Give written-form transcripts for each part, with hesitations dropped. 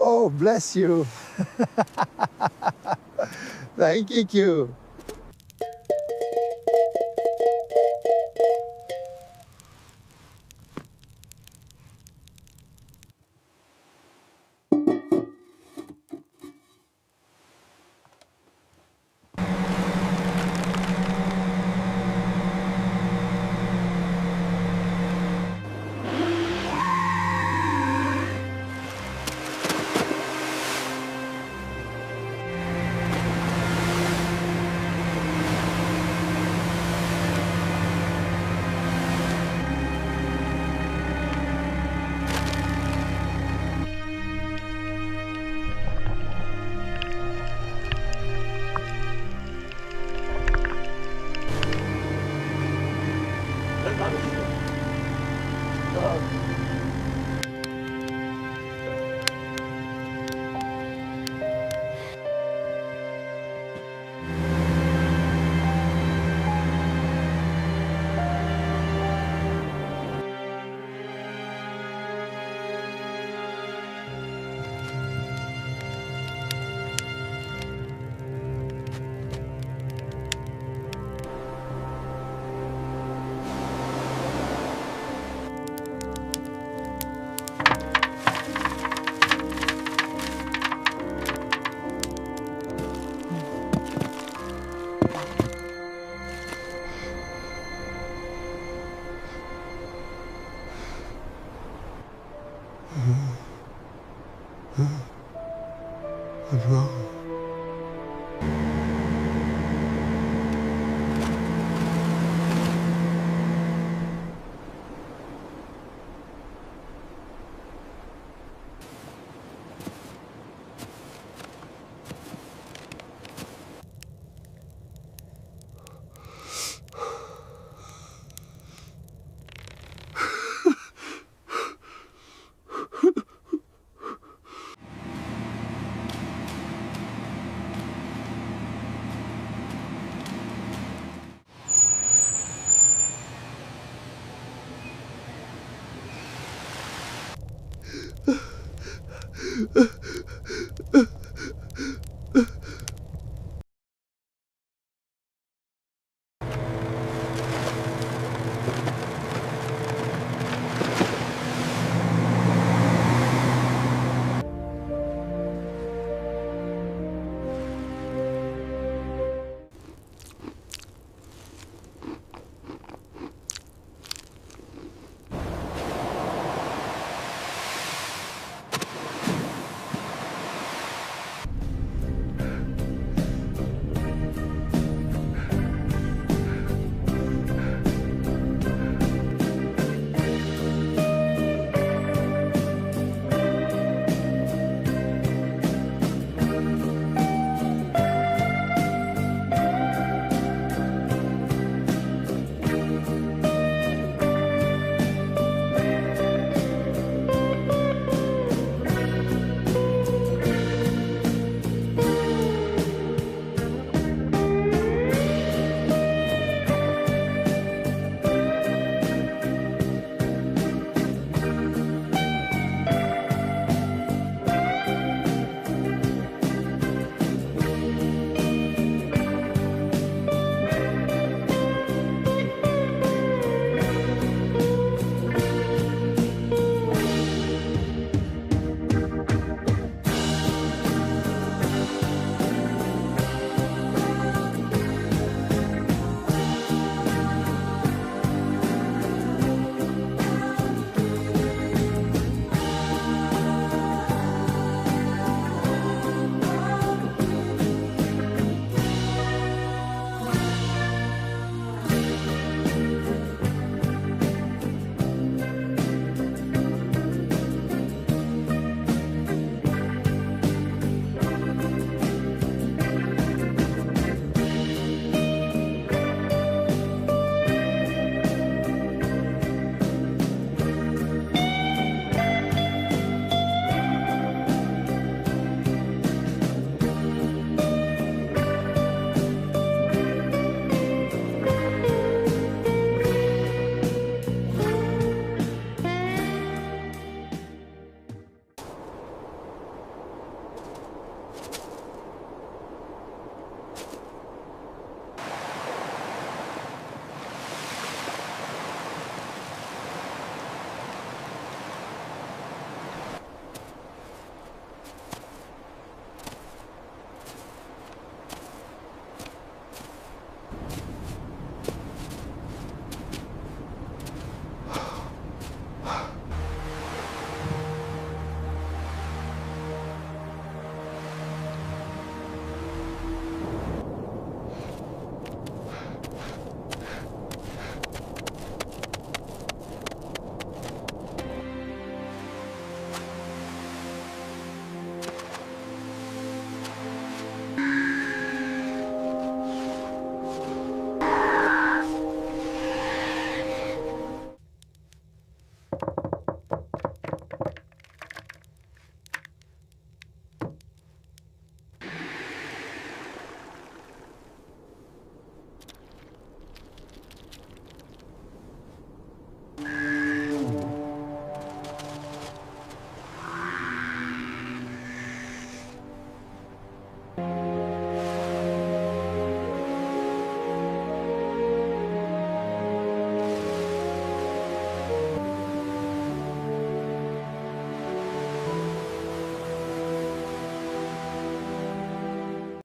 Oh, bless you. Thank you.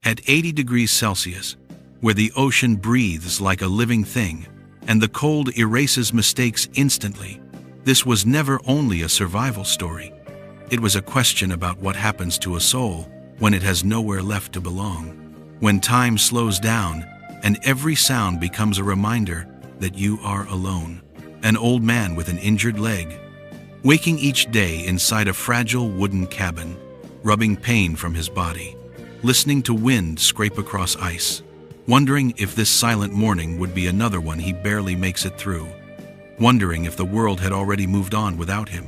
At 80 degrees Celsius, where the ocean breathes like a living thing, and the cold erases mistakes instantly, this was never only a survival story. It was a question about what happens to a soul when it has nowhere left to belong. When time slows down, and every sound becomes a reminder that you are alone. An old man with an injured leg, waking each day inside a fragile wooden cabin, rubbing pain from his body, listening to wind scrape across ice, wondering if this silent morning would be another one he barely makes it through, wondering if the world had already moved on without him.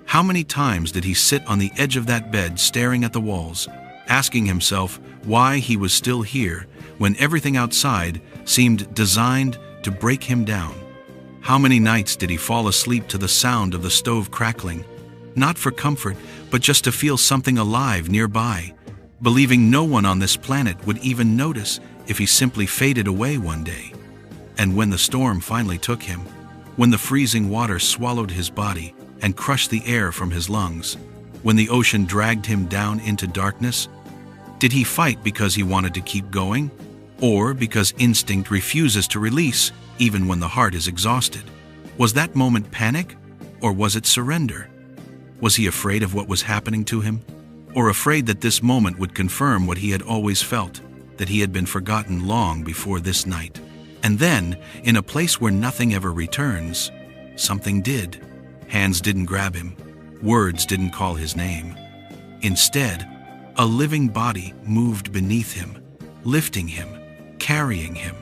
How many times did he sit on the edge of that bed staring at the walls, asking himself why he was still here when everything outside seemed designed to break him down? How many nights did he fall asleep to the sound of the stove crackling, not for comfort, but just to feel something alive nearby, believing no one on this planet would even notice if he simply faded away one day? And when the storm finally took him, when the freezing water swallowed his body and crushed the air from his lungs, when the ocean dragged him down into darkness, did he fight because he wanted to keep going, or because instinct refuses to release even when the heart is exhausted? Was that moment panic, or was it surrender? Was he afraid of what was happening to him, or afraid that this moment would confirm what he had always felt, that he had been forgotten long before this night? And then, in a place where nothing ever returns, something did. Hands didn't grab him. Words didn't call his name. Instead, a living body moved beneath him, lifting him, carrying him,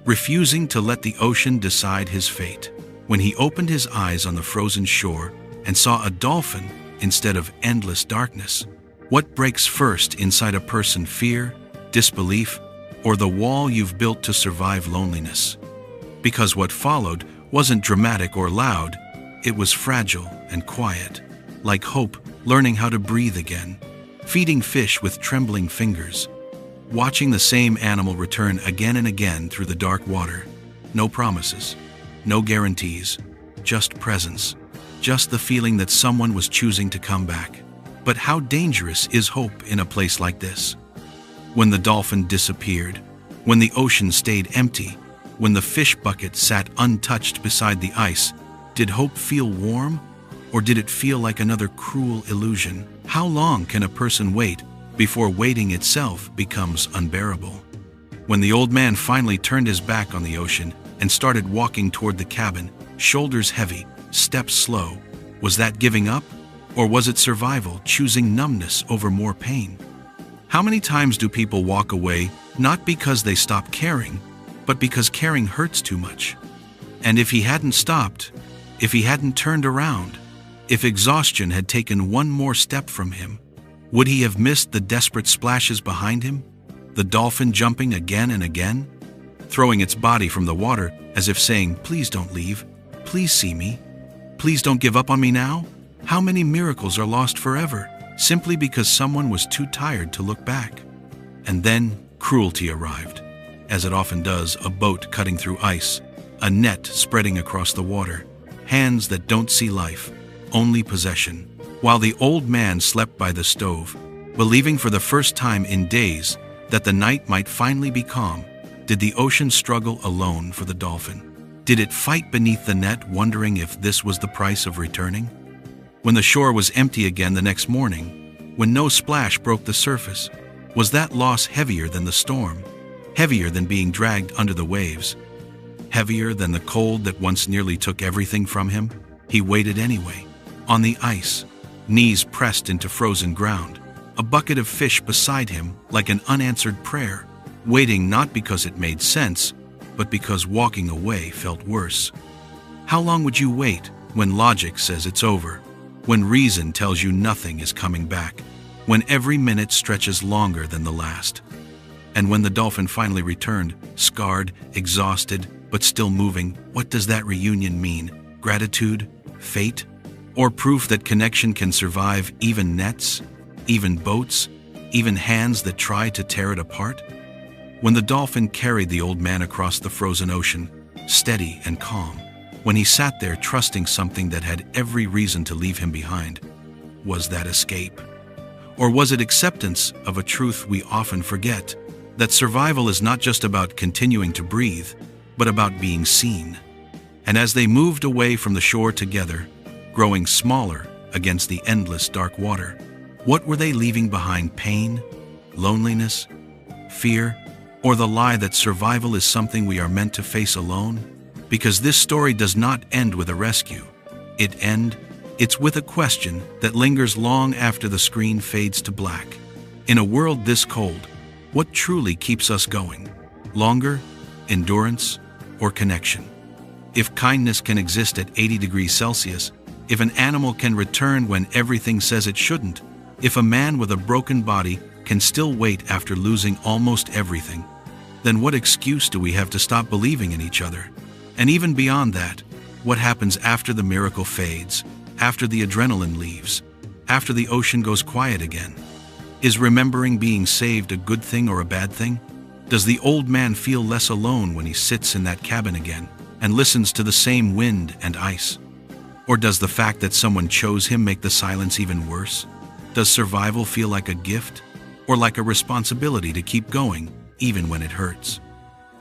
refusing to let the ocean decide his fate. When he opened his eyes on the frozen shore and saw a dolphin instead of endless darkness, what breaks first inside a person: fear, disbelief, or the wall you've built to survive loneliness? Because what followed wasn't dramatic or loud, it was fragile and quiet, like hope learning how to breathe again, feeding fish with trembling fingers, watching the same animal return again and again through the dark water. No promises, no guarantees, just presence, just the feeling that someone was choosing to come back. But how dangerous is hope in a place like this? When the dolphin disappeared, when the ocean stayed empty, when the fish bucket sat untouched beside the ice, did hope feel warm, or did it feel like another cruel illusion? How long can a person wait before waiting itself becomes unbearable? When the old man finally turned his back on the ocean and started walking toward the cabin, shoulders heavy, steps slow, was that giving up? Or was it survival, choosing numbness over more pain? How many times do people walk away not because they stop caring, but because caring hurts too much? And if he hadn't stopped, if he hadn't turned around, if exhaustion had taken one more step from him, would he have missed the desperate splashes behind him? The dolphin jumping again and again, throwing its body from the water as if saying, "Please don't leave. Please see me. Please don't give up on me now." How many miracles are lost forever, simply because someone was too tired to look back? And then cruelty arrived, as it often does: a boat cutting through ice, a net spreading across the water, hands that don't see life, only possession. While the old man slept by the stove, believing for the first time in days that the night might finally be calm, did the ocean struggle alone for the dolphin? Did it fight beneath the net, wondering if this was the price of returning? When the shore was empty again the next morning, when no splash broke the surface, was that loss heavier than the storm? Heavier than being dragged under the waves? Heavier than the cold that once nearly took everything from him? He waited anyway, on the ice, knees pressed into frozen ground, a bucket of fish beside him like an unanswered prayer, waiting not because it made sense, but because walking away felt worse. How long would you wait when logic says it's over, when reason tells you nothing is coming back, when every minute stretches longer than the last? And when the dolphin finally returned, scarred, exhausted, but still moving, what does that reunion mean? Gratitude? Fate? Or proof that connection can survive even nets, even boats, even hands that try to tear it apart? When the dolphin carried the old man across the frozen ocean, steady and calm, when he sat there trusting something that had every reason to leave him behind, was that escape? Or was it acceptance of a truth we often forget, that survival is not just about continuing to breathe, but about being seen. And as they moved away from the shore together, growing smaller against the endless dark water, what were they leaving behind? Pain, loneliness, fear, or the lie that survival is something we are meant to face alone? Because this story does not end with a rescue. It's with a question that lingers long after the screen fades to black. In a world this cold, what truly keeps us going? Longer, endurance, or connection? If kindness can exist at 80 degrees Celsius, if an animal can return when everything says it shouldn't, if a man with a broken body can still wait after losing almost everything, then what excuse do we have to stop believing in each other? And even beyond that, what happens after the miracle fades, after the adrenaline leaves, after the ocean goes quiet again? Is remembering being saved a good thing or a bad thing? Does the old man feel less alone when he sits in that cabin again and listens to the same wind and ice? Or does the fact that someone chose him make the silence even worse? Does survival feel like a gift or like a responsibility to keep going even when it hurts?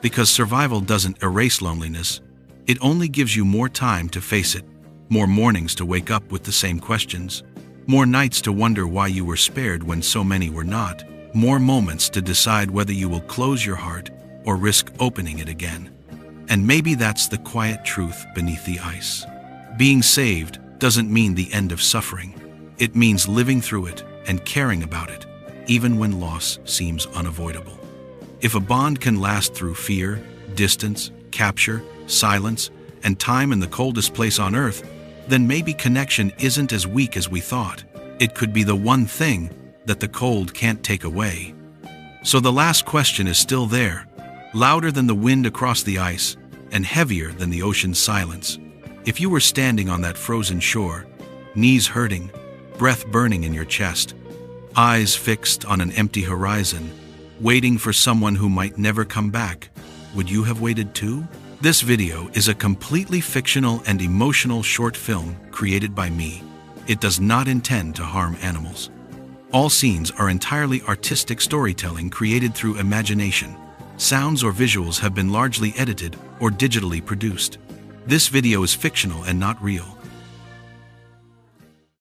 Because survival doesn't erase loneliness, it only gives you more time to face it, more mornings to wake up with the same questions, more nights to wonder why you were spared when so many were not, more moments to decide whether you will close your heart or risk opening it again. And maybe that's the quiet truth beneath the ice. Being saved doesn't mean the end of suffering. It means living through it and caring about it, even when loss seems unavoidable. If a bond can last through fear, distance, capture, silence, and time in the coldest place on earth, then maybe connection isn't as weak as we thought. It could be the one thing that the cold can't take away. So the last question is still there, louder than the wind across the ice and heavier than the ocean's silence. If you were standing on that frozen shore, knees hurting, breath burning in your chest, eyes fixed on an empty horizon, waiting for someone who might never come back, would you have waited too? This video is a completely fictional and emotional short film created by me. It does not intend to harm animals. All scenes are entirely artistic storytelling created through imagination. Sounds or visuals have been largely edited or digitally produced. This video is fictional and not real.